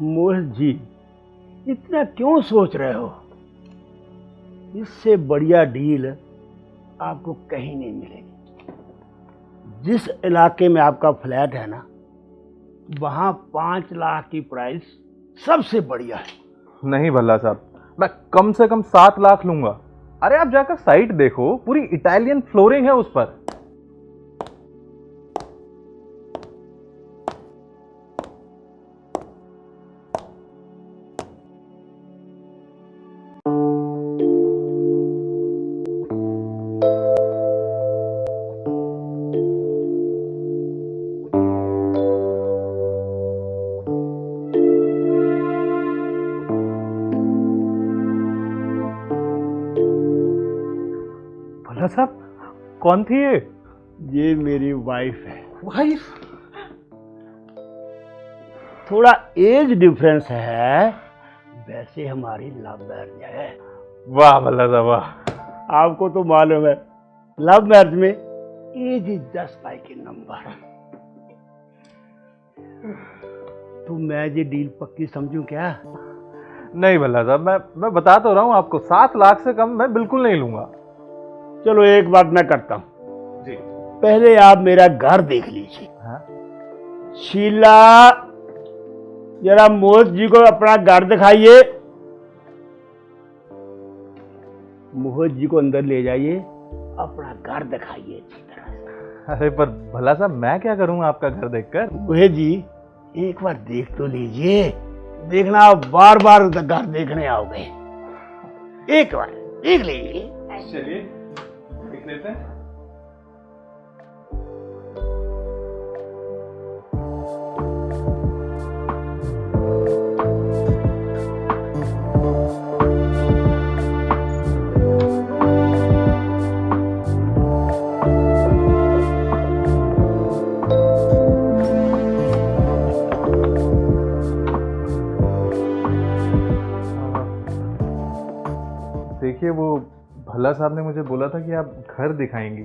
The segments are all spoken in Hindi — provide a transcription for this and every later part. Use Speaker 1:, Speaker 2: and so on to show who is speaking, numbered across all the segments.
Speaker 1: मोहित जी, इतना क्यों सोच रहे हो? इससे बढ़िया डील आपको कहीं नहीं मिलेगी। जिस इलाके में आपका फ्लैट है ना, वहाँ 5 लाख की प्राइस सबसे बढ़िया है।
Speaker 2: नहीं भल्ला साहब, मैं कम से कम 7 लाख लूंगा। अरे आप जाकर साइट देखो, पूरी इटालियन फ्लोरिंग है उस पर। भल्ला साहब, कौन थी
Speaker 1: ये मेरी वाइफ है।
Speaker 2: वाइफ?
Speaker 1: थोड़ा एज डिफरेंस है, वैसे हमारी लव मैरिज है।
Speaker 2: वाह भल्ला साहब वाह।
Speaker 1: आपको तो मालूम है, लव मैरिज में age is just like a number. तो मैं ये डील पक्की समझूं क्या?
Speaker 2: नहीं भल्ला साहब, मैं बता तो रहा हूं आपको, 7 लाख से कम मैं बिल्कुल नहीं लूंगा।
Speaker 1: चलो एक बात मैं करता हूं
Speaker 2: जी।
Speaker 1: पहले आप मेरा घर देख लीजिए।
Speaker 2: हाँ?
Speaker 1: शीला, जरा मोहित जी को अपना घर दिखाइए। मोहित जी को अंदर ले जाइए, अपना घर दिखाइए अच्छी तरह से।
Speaker 2: अरे पर भला साहब, मैं क्या करूंगा आपका घर देखकर?
Speaker 1: मोहित जी, एक बार देख तो लीजिए, देखना आप बार बार घर देखने आओगे। एक बार देख लीजिए।
Speaker 2: चलिए देख लेते हैं। देखिए, वो भल्ला साहब ने मुझे बोला था कि आप घर दिखाएंगी।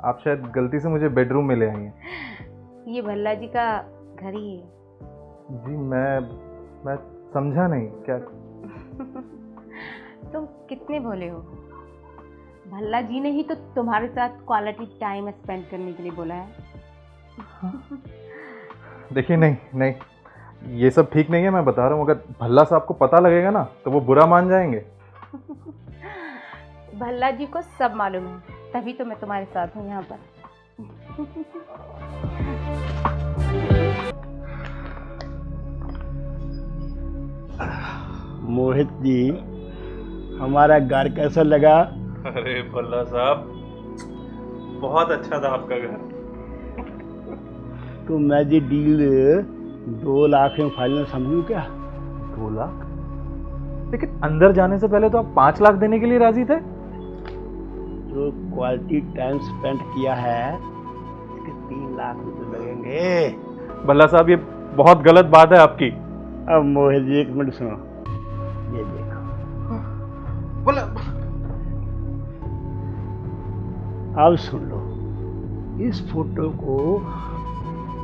Speaker 2: आप शायद गलती से मुझे बेडरूम में ले आई हैं।
Speaker 3: ये भल्ला जी का घर ही है।
Speaker 2: जी मैं समझा नहीं क्या।
Speaker 3: तुम कितने भोले हो। भल्ला जी ने ही तो तुम्हारे साथ क्वालिटी टाइम स्पेंड करने के लिए बोला है।
Speaker 2: देखिए नहीं, ये सब ठीक नहीं है, मैं बता रहा हूँ। अगर भल्ला साहब को पता लगेगा ना तो वो बुरा मान जाएंगे।
Speaker 3: भल्ला जी को सब मालूम है, तभी तो मैं तुम्हारे साथ हूँ यहाँ पर।
Speaker 1: मोहित जी, हमारा घर कैसा लगा?
Speaker 2: अरे भल्ला साहब, बहुत अच्छा था आपका घर।
Speaker 1: तो मैं ये डील 2 लाख में फाइनल समझूं क्या?
Speaker 2: 2 लाख? लेकिन अंदर जाने से पहले तो आप 5 लाख देने के लिए राजी थे।
Speaker 1: जो क्वालिटी टाइम स्पेंड किया है, इसके 3 लाख रुपए लगेंगे।
Speaker 2: भल्ला साहब, ये बहुत गलत बात है आपकी।
Speaker 1: अब मोहित जी, 1 मिनट सुनो, ये देखो।
Speaker 2: भल्ला,
Speaker 1: अब सुन लो, इस फोटो को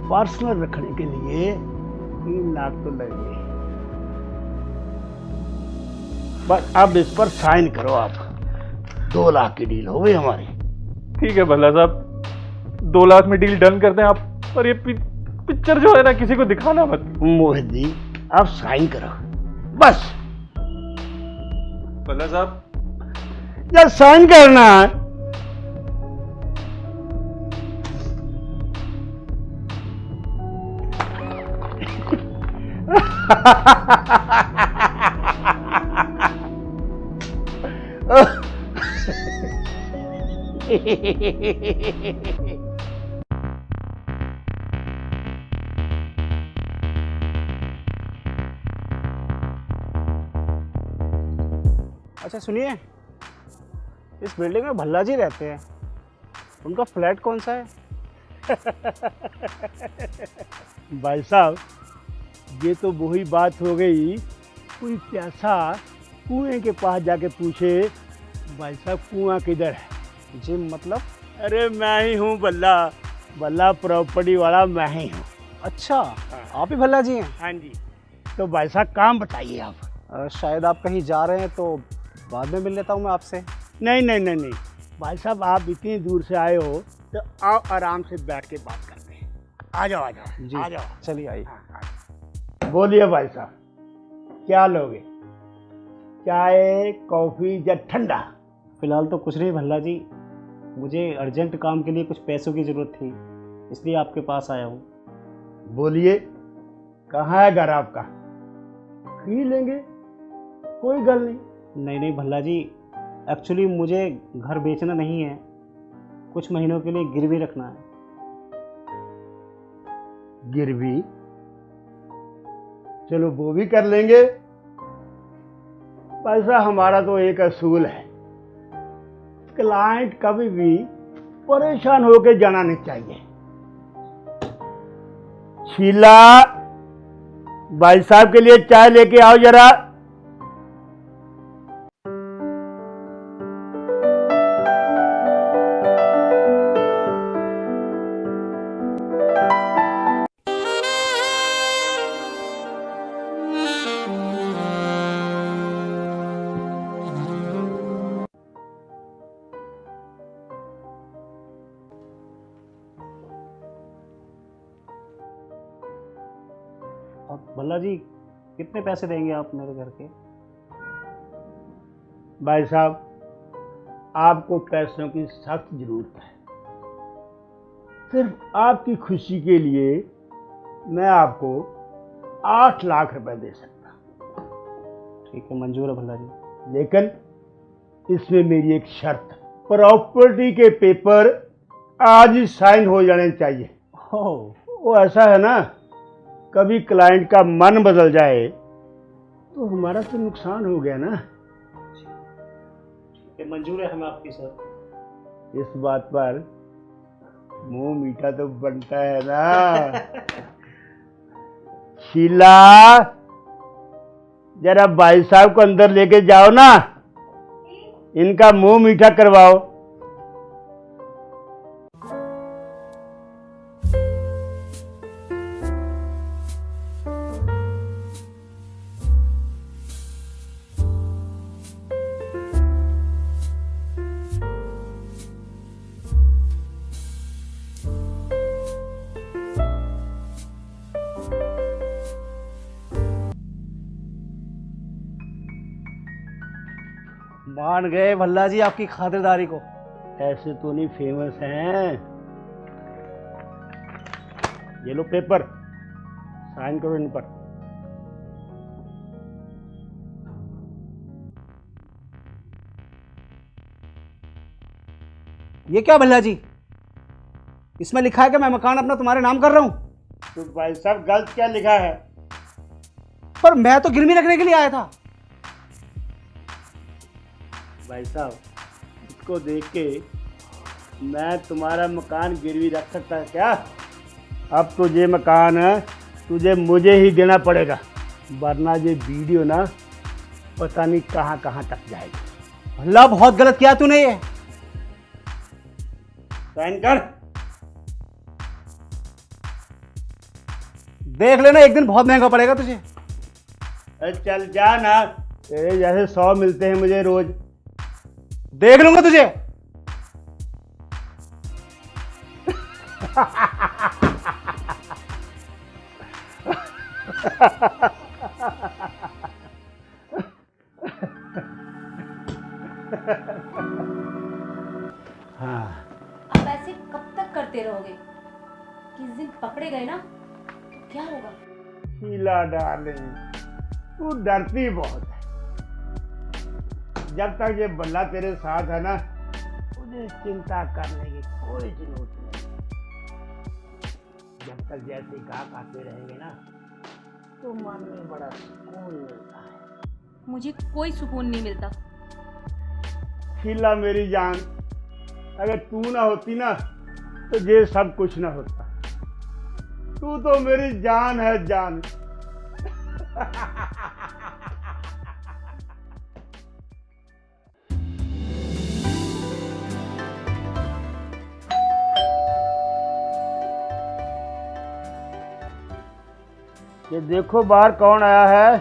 Speaker 1: पर्सनल रखने के लिए 3 लाख तो लगेंगे। बस अब इस पर साइन करो आप। 2 लाख की डील हो गई हमारी।
Speaker 2: ठीक है भल्ला साहब, 2 लाख में डील डन करते हैं आप। और ये पिक्चर जो है ना, किसी को दिखाना मत।
Speaker 1: मोहित जी, आप साइन करो बस।
Speaker 2: भल्ला साहब,
Speaker 1: जब साइन करना है।
Speaker 4: अच्छा सुनिए, इस बिल्डिंग में भल्ला जी रहते हैं, उनका फ्लैट कौन सा है?
Speaker 1: भाई साहब, ये तो वही बात हो गई, कोई प्यासा कुएं के पास जाके पूछे, भाई साहब कुआं किधर है?
Speaker 4: जी मतलब?
Speaker 1: अरे मैं ही हूँ बल्ला, बल्ला प्रॉपर्टी वाला मैं ही हूँ।
Speaker 4: अच्छा, आप ही भल्ला जी हैं?
Speaker 1: हाँ जी। तो भाई साहब काम बताइए आप।
Speaker 4: शायद आप कहीं जा रहे हैं तो बाद में मिल लेता हूँ मैं आपसे।
Speaker 1: नहीं नहीं नहीं नहीं भाई साहब, आप इतनी दूर से आए हो तो आओ आराम से बैठ के बात करते हैं। आ जाओ आ जाओ
Speaker 4: जी
Speaker 1: आ जाओ।
Speaker 4: चलिए आइए।
Speaker 1: बोलिए भाई साहब, क्या लोगे? चाय, कॉफ़ी या ठंडा?
Speaker 4: फिलहाल तो कुछ नहीं भल्ला जी, मुझे अर्जेंट काम के लिए कुछ पैसों की ज़रूरत थी, इसलिए आपके पास आया हूँ।
Speaker 1: बोलिए, कहाँ है घर आपका? खरीद लेंगे, कोई गल नहीं।
Speaker 4: नहीं नहीं भल्ला जी, एक्चुअली मुझे घर बेचना नहीं है, कुछ महीनों के लिए गिरवी रखना है।
Speaker 1: गिरवी? चलो वो भी कर लेंगे। पैसा हमारा तो एक असूल है, क्लाइंट कभी भी परेशान होकर जाना नहीं चाहिए। शीला, भाई साहब के लिए चाय लेके आओ जरा।
Speaker 4: अब भल्ला जी कितने पैसे देंगे आप मेरे घर के?
Speaker 1: भाई साहब, आपको पैसों की सख्त जरूरत है। सिर्फ आपकी खुशी के लिए मैं आपको 8 लाख रुपए दे सकता हूं।
Speaker 4: ठीक है, मंजूर है भल्ला जी।
Speaker 1: लेकिन इसमें मेरी एक शर्त है, प्रॉपर्टी के पेपर आज ही साइन हो जाने चाहिए।
Speaker 4: ओह,
Speaker 1: वो ऐसा है ना, कभी क्लाइंट का मन बदल जाए तो हमारा तो नुकसान हो गया ना।
Speaker 4: ठीक है, मंजूर है हमें आपकी सर।
Speaker 1: इस बात पर मुंह मीठा तो बनता है ना। शीला, जरा भाई साहब को अंदर लेके जाओ ना, इनका मुंह मीठा करवाओ।
Speaker 4: मान गए भल्ला जी आपकी खातिरदारी को।
Speaker 1: ऐसे तो नहीं फेमस हैं। ये लो पेपर, साइन करो इन पर।
Speaker 4: ये क्या भल्ला जी, इसमें लिखा है कि मैं मकान अपना तुम्हारे नाम कर रहा हूं।
Speaker 1: तो भाई साहब गलत क्या लिखा है?
Speaker 4: पर मैं तो गिरवी रखने के लिए आया था।
Speaker 1: भाई साहब, इसको देख के मैं तुम्हारा मकान गिरवी रख सकता है क्या? अब तो ये मकान तुझे मुझे ही देना पड़ेगा, वरना ये वीडियो ना पता नहीं कहाँ कहाँ तक जाएगी।
Speaker 4: भल्ला बहुत गलत किया तूने ये।
Speaker 1: साइन कर।
Speaker 4: देख लेना, एक दिन बहुत महंगा पड़ेगा तुझे।
Speaker 1: अरे चल जा ना, तेरे जैसे 100 मिलते हैं मुझे रोज।
Speaker 4: देख लूंगा तुझे।
Speaker 1: हाँ,
Speaker 3: अब ऐसे कब तक करते रहोगे? किस दिन पकड़े गए ना तो क्या होगा?
Speaker 1: शीला डार्लिंग, तू डरती बहुत है। जब तक ये बल्ला तेरे साथ है ना, मुझे चिंता करने की कोई जरूरत नहीं। जब तक जैसे गाहक आते रहेंगे ना, तो मन में बड़ा सुकून मिलता है।
Speaker 3: मुझे कोई सुकून नहीं मिलता।
Speaker 1: शीला मेरी जान, अगर तू ना होती ना तो ये सब कुछ ना होता। तू तो मेरी जान है, जान। ये देखो बाहर कौन आया है।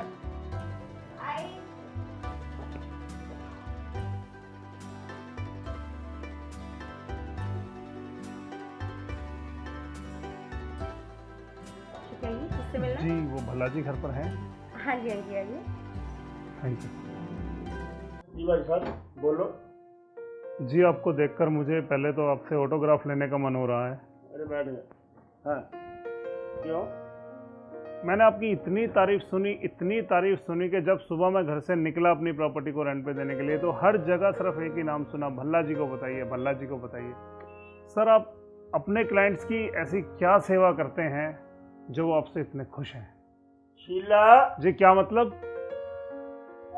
Speaker 3: कहिए, किससे मिलना?
Speaker 4: जी वो भल्ला जी घर पर हैं?
Speaker 3: हाँ जी, हाँ जी, हाँ जी।
Speaker 4: Thank you.
Speaker 1: जी भाई साहब बोलो।
Speaker 4: जी आपको देखकर मुझे पहले तो आपसे ऑटोग्राफ लेने का मन हो रहा है।
Speaker 1: अरे बैठ जा। हाँ क्यों?
Speaker 4: मैंने आपकी इतनी तारीफ सुनी कि जब सुबह मैं घर से निकला अपनी प्रॉपर्टी को रेंट पे देने के लिए तो हर जगह सिर्फ एक ही नाम सुना, भल्ला जी को बताइए, भल्ला जी को बताइए। सर आप अपने क्लाइंट्स की ऐसी क्या सेवा करते हैं जो वो आपसे इतने खुश हैं?
Speaker 1: शीला।
Speaker 4: जी क्या मतलब?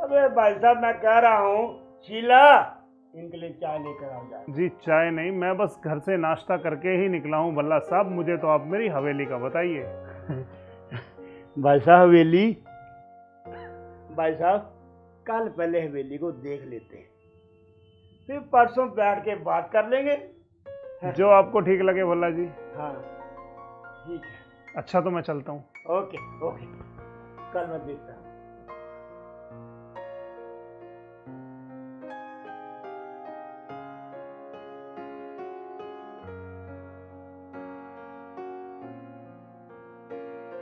Speaker 1: अबे भाई साहब मैं कह रहा हूँ शीला, इनके लिए चाय लेकर आ जाए।
Speaker 4: जी चाय नहीं, मैं बस घर से नाश्ता करके ही निकला हूँ भल्ला साहब, मुझे तो आप मेरी हवेली का बताइए।
Speaker 1: भाई साहब हवेली, भाई साहब कल पहले हवेली को देख लेते हैं, फिर परसों बैठ के बात कर लेंगे।
Speaker 4: जो आपको ठीक लगे भल्ला जी।
Speaker 1: हाँ ठीक है।
Speaker 4: अच्छा तो मैं चलता हूँ।
Speaker 1: ओके ओके, कल मैं देखता हूँ।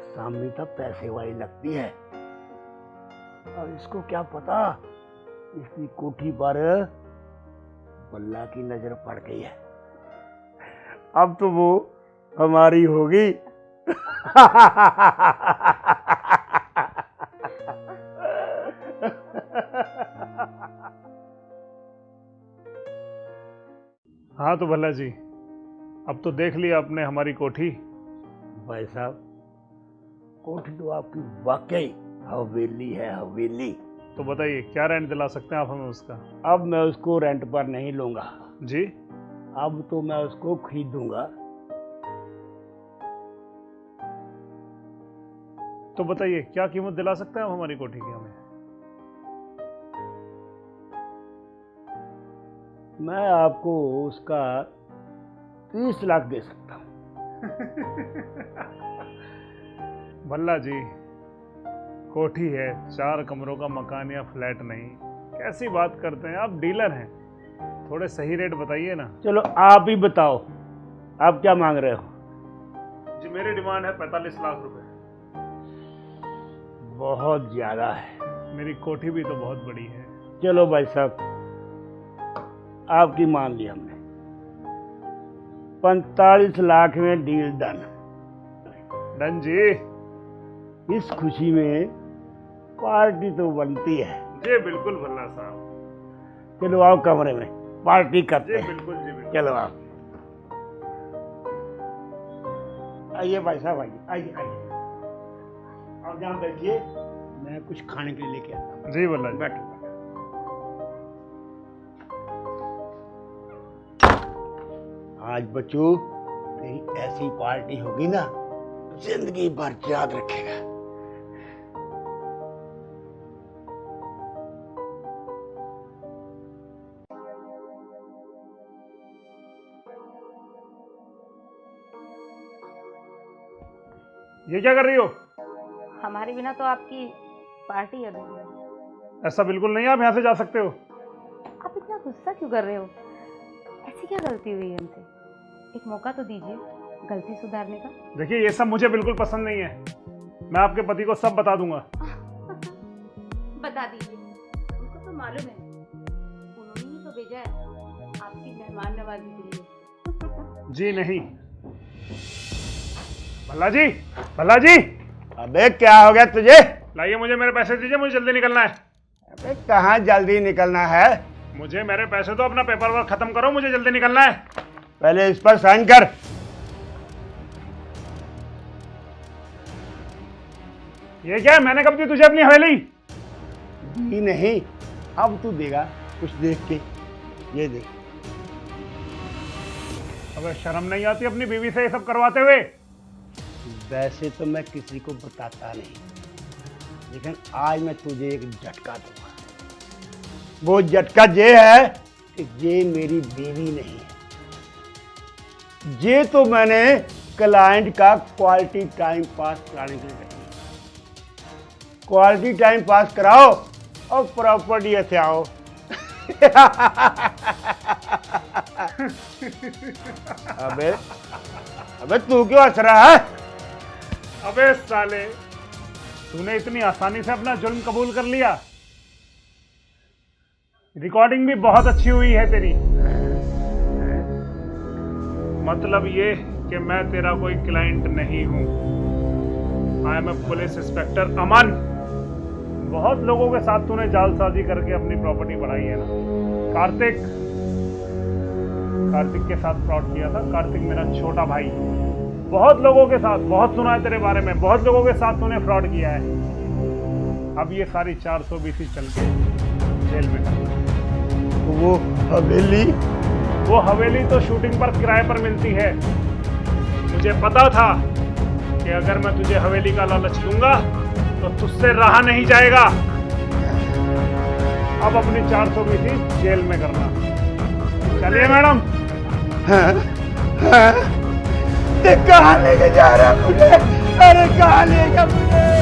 Speaker 1: सामने तक पैसे वाली लगती है और इसको क्या पता इसकी कोठी पर भल्ला की नजर पड़ गई है। अब तो वो हमारी होगी।
Speaker 4: हाँ तो भल्ला जी अब तो देख लिया आपने हमारी कोठी।
Speaker 1: भाई साहब कोठी तो आपकी वाकई हवेली है, हवेली।
Speaker 4: तो बताइए क्या रेंट दिला सकते हैं आप हमें उसका?
Speaker 1: अब मैं उसको रेंट पर नहीं लूंगा
Speaker 4: जी।
Speaker 1: अब तो मैं उसको खरीदूंगा।
Speaker 4: तो बताइए क्या कीमत दिला सकते हैं आप हमारी कोठी की हमें?
Speaker 1: मैं आपको उसका 30 लाख दे सकता हूँ।
Speaker 4: भल्ला जी कोठी है, 4 कमरों का मकान या फ्लैट नहीं, कैसी बात करते हैं आप? डीलर हैं, थोड़े सही रेट बताइए ना।
Speaker 1: चलो आप ही बताओ, आप क्या मांग रहे हो?
Speaker 4: जी मेरी डिमांड है 45 लाख रुपए।
Speaker 1: बहुत ज्यादा है।
Speaker 4: मेरी कोठी भी तो बहुत बड़ी है।
Speaker 1: चलो भाई साहब आपकी मान ली हमने, 45 लाख में डील डन।
Speaker 4: डन जी।
Speaker 1: इस खुशी में पार्टी तो बनती है।
Speaker 4: जी बिल्कुल भल्ला साहब।
Speaker 1: चलो आओ कमरे में पार्टी करते
Speaker 4: जी
Speaker 1: हैं।
Speaker 4: बिल्कुल जी बिल्कुल।
Speaker 1: चलो आप आइए भाई साहब, आइए आइए आइए। आप जहाँ बैठिए, मैं कुछ खाने के लिए लेके आता हूँ।
Speaker 4: जी भल्ला जी।
Speaker 1: बैठो। आज बच्चों तेरी ऐसी पार्टी होगी ना, जिंदगी भर याद रखेगा।
Speaker 4: ये क्या कर रही हो?
Speaker 3: हमारे बिना तो आपकी पार्टी अधूरी है।
Speaker 4: ऐसा बिल्कुल नहीं, आप यहाँ से जा सकते हो।
Speaker 3: आप इतना गुस्सा क्यों कर रहे हो? ऐसी क्या गलती हुई है हमसे? एक मौका तो दीजिए गलती सुधारने का।
Speaker 4: देखिए ये सब मुझे बिल्कुल पसंद नहीं है, मैं आपके पति को सब बता दूंगा।
Speaker 3: बता दीजिए, उनको तो मालूम है, उन्होंने ही तो भेजा है आपकी मेहमान नवाजी के लिए।
Speaker 4: जी नहीं। भल्ला जी, भल्ला जी।
Speaker 1: अबे क्या हो गया तुझे?
Speaker 4: लाइए मुझे मेरे पैसे दीजिए, मुझे जल्दी निकलना है।
Speaker 1: अबे कहाँ जल्दी निकलना है?
Speaker 4: मुझे मेरे पैसे दो, अपना पेपर वर्क खत्म करो, मुझे जल्दी निकलना है।
Speaker 1: पहले इस पर साइन कर।
Speaker 4: ये क्या है? मैंने कब दी तुझे अपनी हवेली?
Speaker 1: दी नहीं, अब तू देगा कुछ देख के। ये देख।
Speaker 4: अबे शर्म नहीं आती अपनी बीवी से ये सब करवाते हुए?
Speaker 1: वैसे तो मैं किसी को बताता नहीं, लेकिन आज मैं तुझे एक झटका दूंगा। वो झटका ये है कि ये मेरी बीवी नहीं है, ये तो मैंने क्लाइंट का क्वालिटी टाइम पास कराने के लिए रखी है। क्वालिटी टाइम पास कराओ और प्रॉपर्टी से आओ। अबे अबे तू क्यों हंस रहा है?
Speaker 4: अबे साले, तूने इतनी आसानी से अपना जुल्म कबूल कर लिया। रिकॉर्डिंग भी बहुत अच्छी हुई है तेरी। मतलब ये कि मैं तेरा कोई क्लाइंट नहीं हूं। I am a police inspector Aman. बहुत लोगों के साथ तूने जालसाजी करके अपनी प्रॉपर्टी बढ़ाई है ना। कार्तिक के साथ फ्रॉड किया था। कार्तिक मेरा छोटा भाई। बहुत लोगों के साथ, बहुत सुना है तेरे बारे में, बहुत लोगों के साथ तूने फ्रॉड किया है। अब ये सारी 420 चल के जेल में करना।
Speaker 1: वो
Speaker 4: हवेली तो शूटिंग पर किराए पर मिलती है। मुझे पता था कि अगर मैं तुझे हवेली का लालच दूंगा तो तुझसे रहा नहीं जाएगा। अब अपनी 420 जेल में करना। चलिए मैडम।
Speaker 1: कहाँ लेके जा रहा है मुझे? अरे कहाँ लेगा मुझे?